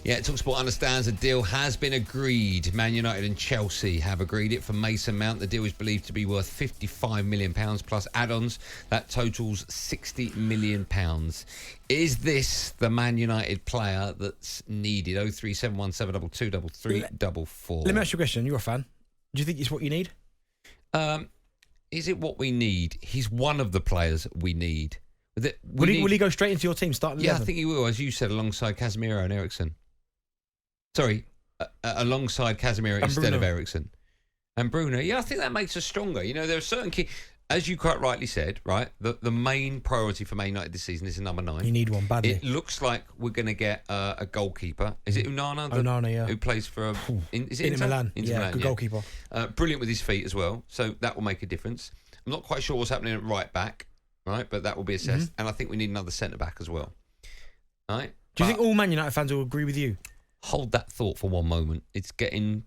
Yeah, talkSPORT understands a deal has been agreed. Man United and Chelsea have agreed it for Mason Mount. The deal is believed to be worth £55 million plus add-ons. That totals £60 million. Is this the Man United player that's needed? 03717223344. Let me ask you a question. You're a fan. Do you think it's what you need? Is it what we need? He's one of the players we need. Will he go straight into your team starting? Yeah, 11? I think he will, as you said, alongside Casemiro and Eriksen. Sorry, alongside Casemiro instead of Eriksen. And Bruno. Yeah, I think that makes us stronger. You know, there are certain key... As you quite rightly said, right, the main priority for Man United this season is a number 9. You need one badly. It looks like we're going to get a goalkeeper. Is it Onana? Onana, yeah. Who plays for... Is it Inter Milan. Inter Milan, good goalkeeper. Brilliant with his feet as well, so that will make a difference. I'm not quite sure what's happening at right back, right, but that will be assessed. And I think we need another centre-back as well. Right? Do you think all Man United fans will agree with you? Hold that thought for one moment. It's going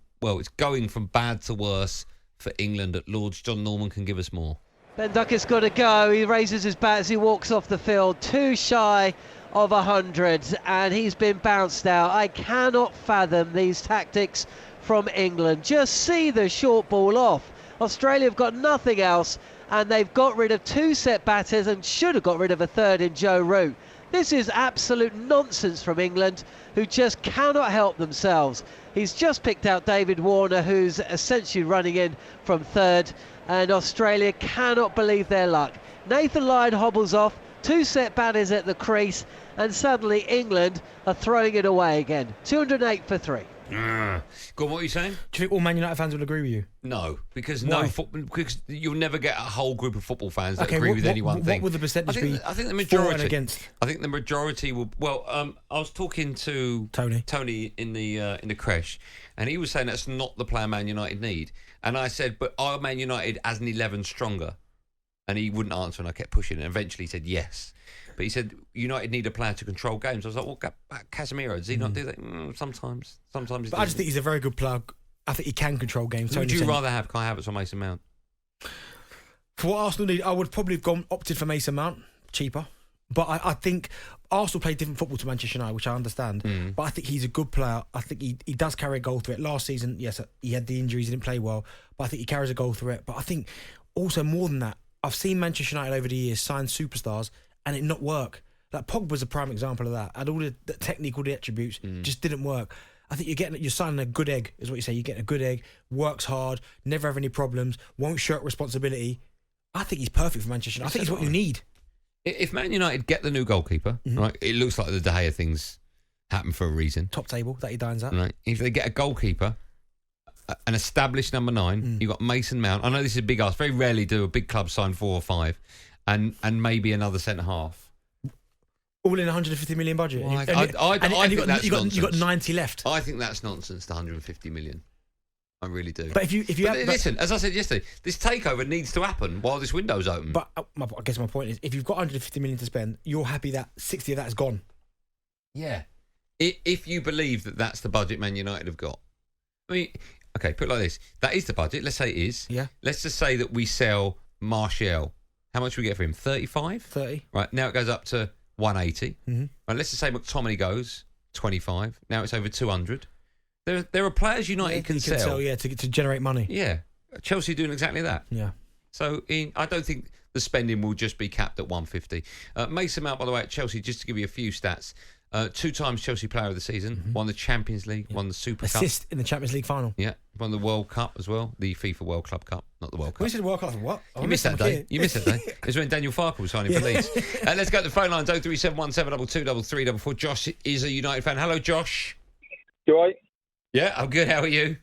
from bad to worse for England at Lord's. John Norman can give us more. Ben Duckett's got to go. He raises his bat as he walks off the field. Too shy of 100, and he's been bounced out. I cannot fathom these tactics from England. Just see the short ball off. Australia have got nothing else, and they've got rid of 2 set batters and should have got rid of a third in Joe Root. This is absolute nonsense from England, who just cannot help themselves. He's just picked out David Warner, who's essentially running in from third, and Australia cannot believe their luck. Nathan Lyon hobbles off, 2 set batters at the crease, and suddenly England are throwing it away again. 208 for 3. Go on, what are you saying? Do you think all Man United fans will agree with you? No, because because you'll never get a whole group of football fans that agree with any one thing. What would the percentage be? I think the majority. For and against. I think the majority will. Well, I was talking to Tony in the creche, and he was saying that's not the player Man United need. And I said, but are Man United as an 11 stronger? And he wouldn't answer, and I kept pushing, and eventually he said yes. But he said United need a player to control games. I was like, well, Casemiro, does he not do that? Sometimes. But I just think he's a very good player. I think he can control games. Would you rather have Kai Havertz or Mason Mount? For what Arsenal need, I would probably have opted for Mason Mount, cheaper. But I think Arsenal play different football to Manchester United, which I understand. But I think he's a good player. I think he does carry a goal through it. Last season, yes, he had the injuries, he didn't play well. But I think he carries a goal through it. But I think also more than that, I've seen Manchester United over the years sign superstars and it not work. Like Pogba's a prime example of that. Had all the technique, all the attributes, just didn't work. I think you're signing a good egg, is what you say. You're getting a good egg, works hard, never have any problems, won't shirk responsibility. I think he's perfect for Manchester United. I think he's what you need. If Man United get the new goalkeeper, right, it looks like the De Gea things happen for a reason. Top table that he dines at. Right. If they get a goalkeeper, an established number 9, you've got Mason Mount. I know this is a big ask. Very rarely do a big club sign 4 or 5, and maybe another centre half. All in 150 million budget. Well, I think that's nonsense. You got 90 left. I think that's nonsense. The 150 million. I really do. But listen, as I said yesterday, this takeover needs to happen while this window's open. But I guess my point is, if you've got 150 million to spend, you're happy that 60 of that is gone. Yeah. If you believe that that's the budget Man United have got. I mean, okay, put it like this. That is the budget. Let's say it is. Yeah. Let's just say that we sell Martial. How much do we get for him? 35? 30. Right, now it goes up to 180. Right, let's just say McTominay goes 25. Now it's over 200. There are players United can sell. To generate money. Yeah. Chelsea doing exactly that. Yeah. So I don't think the spending will just be capped at 150. Mason Mount, by the way, at Chelsea, just to give you a few stats, 2 times Chelsea Player of the Season, won the Champions League, won the Super Cup. Assist in the Champions League final. Yeah, won the World Cup as well, the FIFA World Club Cup, not the World Cup. We said World Cup, what? You missed that day. You missed that day. It was when Daniel Farke was signing for Leeds. Let's go to the phone lines, 03717223344. Josh is a United fan. Hello, Josh. You all right? Yeah, I'm good. How are you?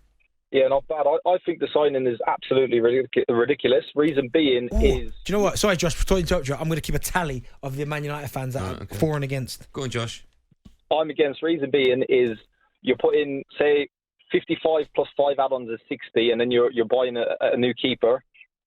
Yeah, not bad. I think the signing is absolutely ridiculous. Reason being is... Do you know what? Sorry, Josh, for interrupt you. I'm going to keep a tally of the Man United fans that are for and against. Go on, Josh. I'm against. Reason being is you're putting, say, 55 plus 5 add-ons is 60, and then you're buying a new keeper,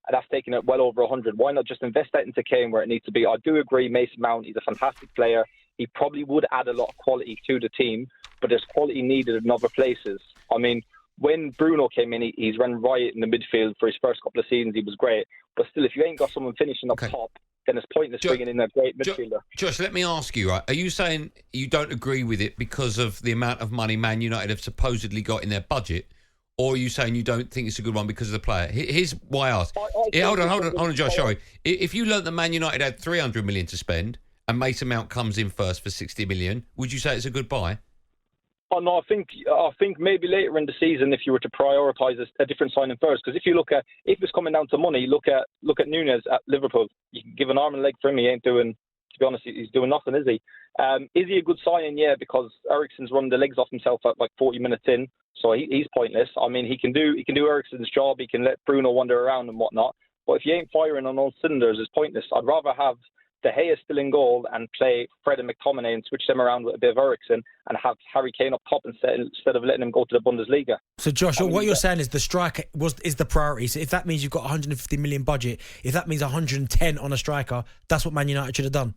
and that's taking it well over 100. Why not just invest that into Kane where it needs to be? I do agree, Mason Mount, he's a fantastic player. He probably would add a lot of quality to the team, but there's quality needed in other places. I mean, when Bruno came in, he's run riot in the midfield for his first couple of seasons. He was great. But still, if you ain't got someone finishing up top, then it's pointless bringing in a great midfielder. Josh, let me ask you, right? Are you saying you don't agree with it because of the amount of money Man United have supposedly got in their budget? Or are you saying you don't think it's a good one because of the player? Here's why I asked. Hold on, Josh, sorry. If you learnt that Man United had 300 million to spend and Mason Mount comes in first for 60 million, would you say it's a good buy? Oh, no, I think maybe later in the season, if you were to prioritise a different signing first, because if it's coming down to money, look at Núñez at Liverpool. You can give an arm and leg for him. He ain't doing, to be honest, he's doing nothing, is he? Is he a good signing? Yeah, because Eriksen's running the legs off himself at like 40 minutes in, so he's pointless. I mean, he can do Eriksen's job. He can let Bruno wander around and whatnot. But if you ain't firing on all cylinders, it's pointless. I'd rather have De Gea still in goal and play Fred and McTominay and switch them around with a bit of Eriksen and have Harry Kane up top instead of letting him go to the Bundesliga. So, Josh, what you're saying is the striker is the priority. So if that means you've got 150 million budget, if that means 110 on a striker, that's what Man United should have done.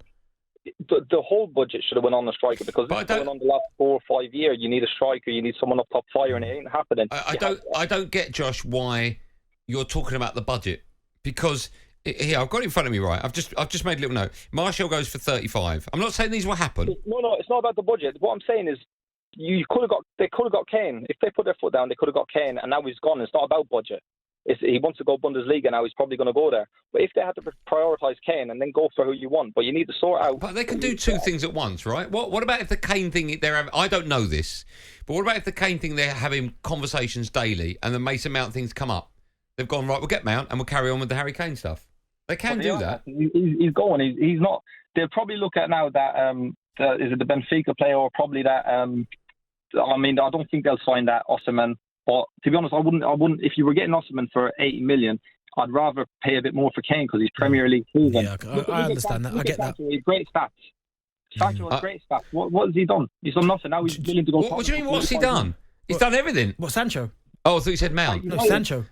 The whole budget should have went on the striker because this is going on the last 4 or 5 years. You need a striker, you need someone up top firing. It ain't happening. I don't get, Josh, why you're talking about the budget, because here I've got it in front of me, right? I've just made a little note. Martial goes for 35. I'm not saying these will happen. No, it's not about the budget. What I'm saying is they could have got Kane. If they put their foot down, they could have got Kane, and now he's gone. It's not about budget. He wants to go Bundesliga now. He's probably going to go there. But if they had to prioritise Kane and then go for who you want, but you need to sort out. But they can do two things at once, right? What about if the Kane thing they're having? I don't know this, but what about if the Kane thing they're having conversations daily and the Mason Mount things come up? They've gone, right, we'll get Mount and we'll carry on with the Harry Kane stuff. They can do that. He's going. He's not. They'll probably look at now that is it the Benfica player or probably that. I mean, I don't think they'll sign that Osimhen. But to be honest, I wouldn't. If you were getting Osimhen for 80 million, I'd rather pay a bit more for Kane because he's Premier League proven. Yeah, I understand that. I get that. Great stats. Sancho has great stats. What has he done? He's done nothing. Now he's willing to go. What do you mean? What's he done? He's done everything. What, Sancho? Oh, I thought you said Mount. No, Sancho.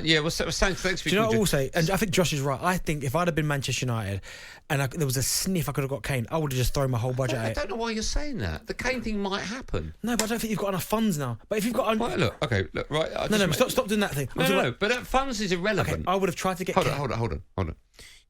Yeah, well, Sancho. Thanks for. Do you know what I will say? And I think Josh is right. I think if I'd have been Manchester United and there was a sniff I could have got Kane, I would have just thrown my whole budget at it. I don't know why you're saying that. The Kane thing might happen. No, but I don't think you've got enough funds now. But if you've got... Right, look, right. No, stop doing that thing. No, but that funds is irrelevant. Okay, I would have tried to get Hold on.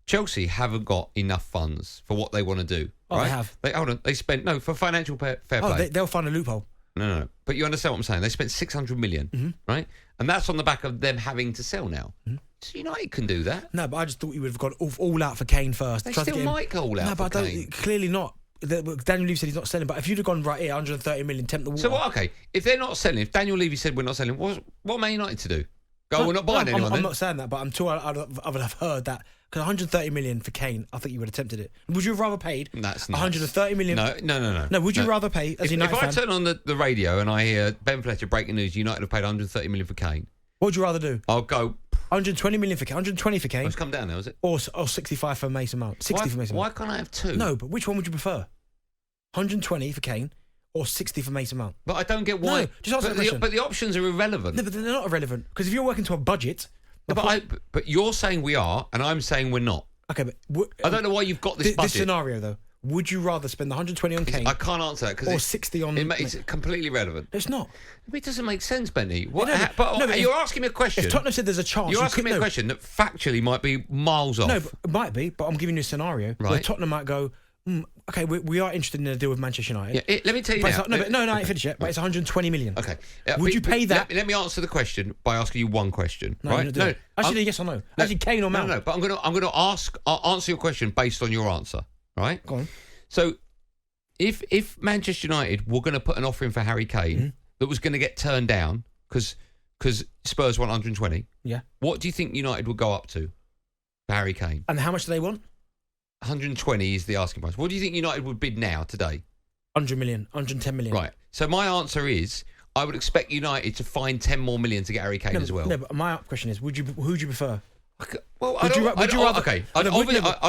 Chelsea haven't got enough funds for what they want to do. Oh, right? they have. They spent... No, for financial fair play. They'll find a loophole. No. But you understand what I'm saying. They spent 600 million, right? And that's on the back of them having to sell now. So United can do that. No, but I just thought you would have gone all out for Kane first. They still might go all out for Kane. No, but clearly not. Daniel Levy said he's not selling. But if you'd have gone right here, 130 million, tempt the water. So what? Okay, if they're not selling, if Daniel Levy said we're not selling, what Man United to do? We're not buying anyone. I'm not saying that, but I would have heard that. Because 130 million for Kane, I think you would have attempted it. Would you have rather paid 130 million? No. No, would you rather pay as a United fan? If I turn on the radio and I hear Ben Fletcher breaking news, United have paid 130 million for Kane. What would you rather do? I'll go 120 million for Kane. 120 for Kane. It's come down now, is it? Or 65 for Mason Mount. 60 for Mason Mount. Why can't I have two? No, but which one would you prefer? 120 for Kane or 60 for Mason Mount? But I don't get why. No, just answer the question. But the options are irrelevant. No, but they're not irrelevant. Because if you're working to a budget... No, but you're saying we are, and I'm saying we're not. Okay, but... I don't know why you've got this budget. This scenario, though. Would you rather spend 120 on Kane? I can't answer that. Or 60 on... It's completely irrelevant. It's not. It doesn't make sense, Benny. But you're asking me a question. If Tottenham said there's a chance... You're asking me a question that factually might be miles off. No, but it might be, but I'm giving you a scenario where Tottenham might go... okay, we are interested in a deal with Manchester United. Yeah, let me tell you now. I ain't finished yet. But it's 120 million. Okay. Would you pay that? Let me answer the question by asking you one question. No, right? No. Actually, yes or no? Actually, Kane or Mount? No. But I'm going to answer your question based on your answer. Right? Go on. So, if Manchester United were going to put an offer in for Harry Kane that was going to get turned down because Spurs want 120, what do you think United would go up to for Harry Kane? And how much do they want? 120 is the asking price. What do you think United would bid now today? 100 million, 110 million. Right. So my answer is I would expect United to find 10 more million to get Harry Kane as well. No, but my question is, who'd you prefer? Well, I'd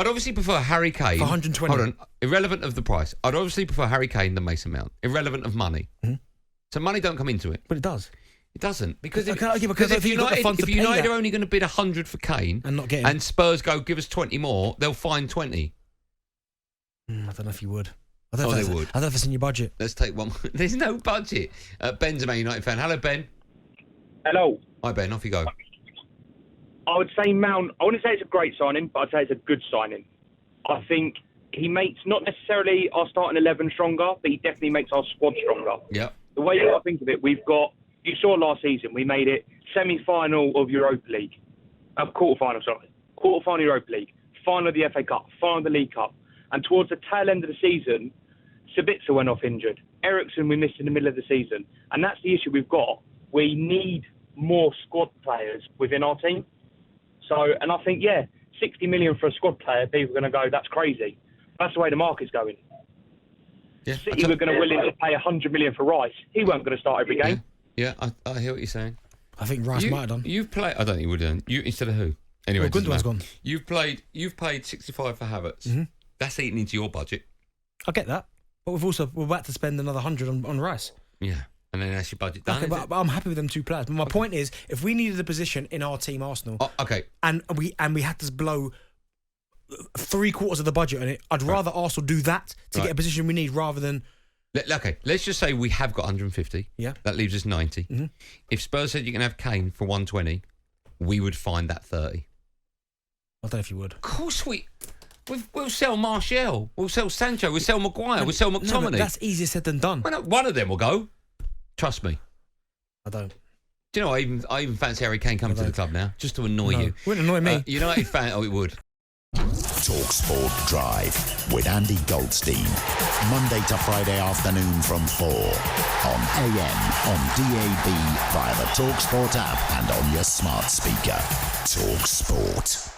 obviously prefer Harry Kane. For 120. Hold on. Irrelevant of the price. I'd obviously prefer Harry Kane than Mason Mount. Irrelevant of money. So money don't come into it. But it does. It doesn't. Because if United are only going to bid 100 for Kane and not get him, and Spurs go, give us 20 more, they'll find 20. I don't know if you would. They would. I don't know if it's in your budget. Let's take one. There's no budget. Ben's a Man United fan. Hello, Ben. Hello. Hi, Ben. Off you go. I would say Mount. I wouldn't say it's a great signing, but I'd say it's a good signing. I think he makes not necessarily our starting 11 stronger, but he definitely makes our squad stronger. Yeah. The way I think of it, you saw last season, we made it semi-final of Europa League. Quarter-final Europa League, final of the FA Cup, final of the League Cup. And towards the tail end of the season, Sabitzer went off injured. Eriksen we missed in the middle of the season. And that's the issue we've got. We need more squad players within our team. So, and I think, 60 million for a squad player, people are going to go, that's crazy. That's the way the market's going. Yeah, City were going to willing to pay 100 million for Rice. He weren't going to start every game. Yeah, I hear what you're saying. I think Rice might have done. You've played. I don't think he would have done. You instead of who? Anyway, Gundogan's gone. You've paid 65 for Havertz. Mm-hmm. That's eating into your budget. I get that, but we're about to spend another 100 on Rice. Yeah, and then that's your budget done. Okay, but I'm happy with them two players. But my point is, if we needed a position in our team, Arsenal, and we had to blow 3/4 of the budget on it, I'd rather Arsenal do that to get a position we need rather than. Okay, let's just say we have got 150. Yeah. That leaves us 90. Mm-hmm. If Spurs said you can have Kane for 120, we would find that 30. I don't know if you would. Of course we'll sell Martial, we'll sell Sancho, we'll sell Maguire, we'll sell McTominay. No, that's easier said than done. Well, one of them will go. Trust me. I don't. Do you know, I even fancy Harry Kane coming to the club now, just to annoy you. Wouldn't annoy me. United fan, it would. talkSPORT Drive with Andy Goldstein. Monday to Friday afternoon from 4 on AM, on DAB, via the talkSPORT app and on your smart speaker. talkSPORT.